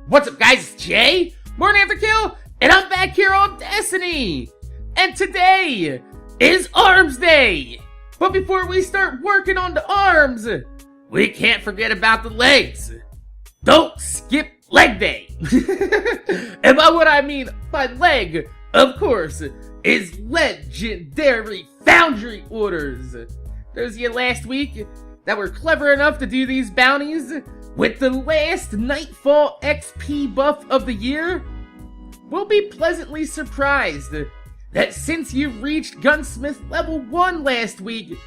What's up, guys? It's Jay, MorninAfterKill, and I'm back here on Destiny. And today is Arms Day. But before we start working on the arms, we can't forget about the legs. Don't skip leg day. And by what I mean by leg, of course, is legendary Foundry orders. Those of you last week that were clever enough to do these bounties with the last Nightfall XP buff of the year will be pleasantly surprised that since you reached Gunsmith level 1 last week,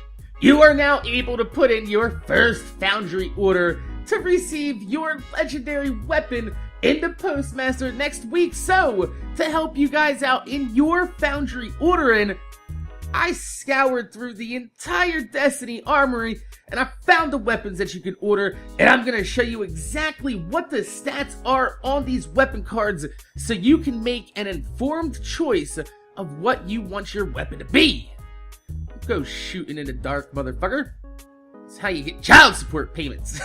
you are now able to put in your first Foundry order to receive your legendary weapon in the Postmaster next week. So, to help you guys out in your Foundry ordering, I scoured through the entire Destiny armory and I found the weapons that you can order, and I'm going to show you exactly what the stats are on these weapon cards so you can make an informed choice of what you want your weapon to be. Go shooting in the dark, motherfucker. That's how you get child support payments.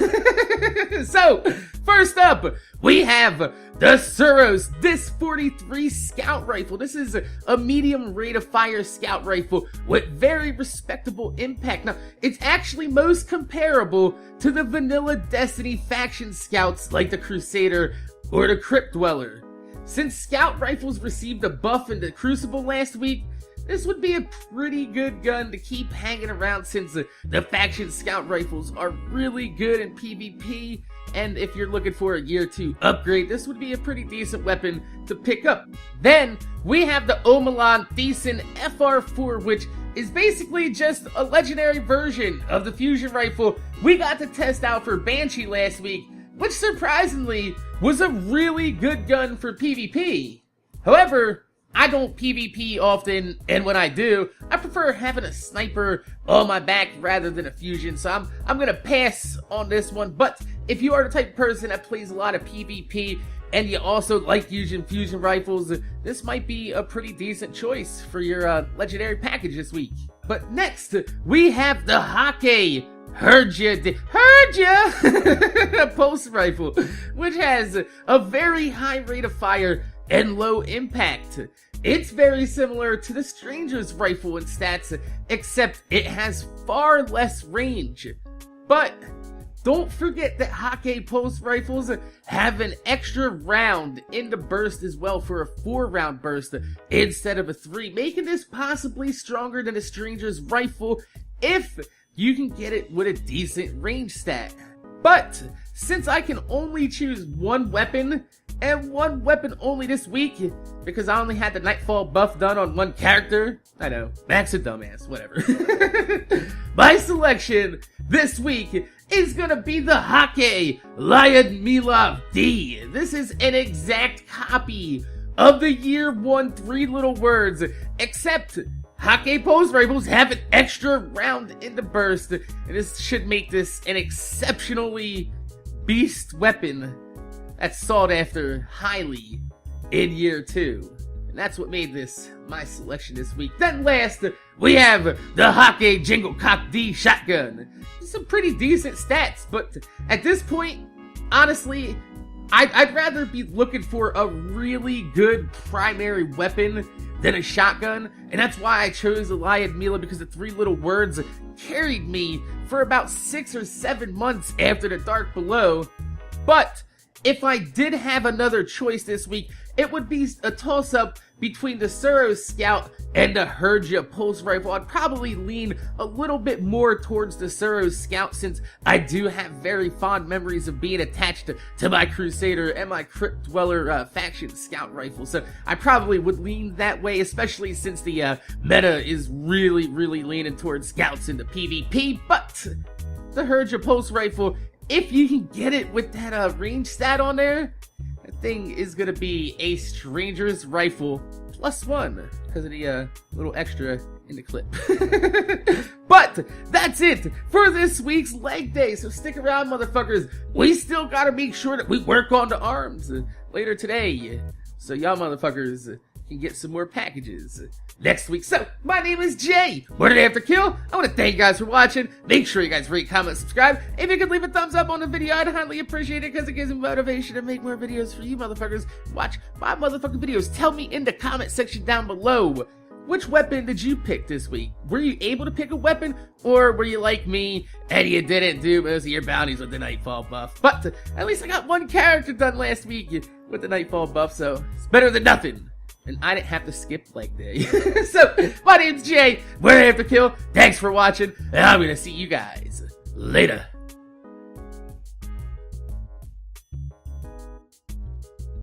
So, first up, we have the Suros Dis 43 Scout Rifle. This is a medium rate of fire scout rifle with very respectable impact. Now, it's actually most comparable to the vanilla Destiny faction scouts like the Crusader or the Crypt Dweller. Since scout rifles received a buff in the Crucible last week, this would be a pretty good gun to keep hanging around since the faction scout rifles are really good in PvP, and if you're looking for a year 2 upgrade, this would be a pretty decent weapon to pick up. Then, we have the Omelan Thiessen FR4, which is basically just a legendary version of the fusion rifle we got to test out for Banshee last week, which surprisingly was a really good gun for PvP. However, I don't PvP often, and when I do, I prefer having a sniper on my back rather than a fusion, so I'm gonna pass on this one. But if you are the type of person that plays a lot of PvP, and you also like using fusion rifles, this might be a pretty decent choice for your legendary package this week. But next, we have the Hake Heard Ya Pulse Rifle, which has a very high rate of fire and low impact. It's very similar to the Stranger's Rifle in stats, except it has far less range. But don't forget that Hake Pulse Rifles have an extra round in the burst as well for a 4-round burst instead of a 3, making this possibly stronger than a Stranger's Rifle if you can get it with a decent range stat. But since I can only choose one weapon, and one weapon only this week, because I only had the Nightfall buff done on one character, I know, Max a dumbass, whatever. My selection this week is gonna be the Hake Lyudmilov D. This is an exact copy of the Year 1 3 Little Words, except Hake Pulse Rifles have an extra round in the burst, and this should make this an exceptionally beast weapon that's sought after highly in Year 2. And that's what made this my selection this week. Then last, we have the Hake Jinglecock D Shotgun. Some pretty decent stats, but at this point, honestly, I'd rather be looking for a really good primary weapon than a shotgun, and that's why I chose the Lyudmila, because the 3 Little Words carried me for about 6 or 7 months after the Dark Below. But if I did have another choice this week, it would be a toss-up between the Suros Scout and the Heard Ya Pulse Rifle. I'd probably lean a little bit more towards the Suros Scout since I do have very fond memories of being attached to my Crusader and my Crypt Dweller faction Scout Rifle. So I probably would lean that way, especially since the meta is really leaning towards Scouts in the PvP. But the Heard Ya Pulse Rifle, if you can get it with that range stat on there, that thing is gonna be a Stranger's Rifle +1 because of the little extra in the clip. But that's it for this week's leg day, so stick around, motherfuckers. We still gotta make sure that we work on the arms later today, so y'all motherfuckers can get some more packages. next week. So, my name is Jay, MorninAfterKill. I want to thank you guys for watching. Make sure you guys rate, comment, subscribe. If you could leave a thumbs up on the video, I'd highly appreciate it because it gives me motivation to make more videos for you motherfuckers. Watch my motherfucking videos. Tell me in the comment section down below, which weapon did you pick this week? Were you able to pick a weapon, or were you like me and you didn't do most of your bounties with the Nightfall buff? But at least I got one character done last week with the Nightfall buff, so it's better than nothing. And I didn't have to skip like that. So, my name's Jay, MorninAfterKill. Thanks for watching, and I'm gonna see you guys later.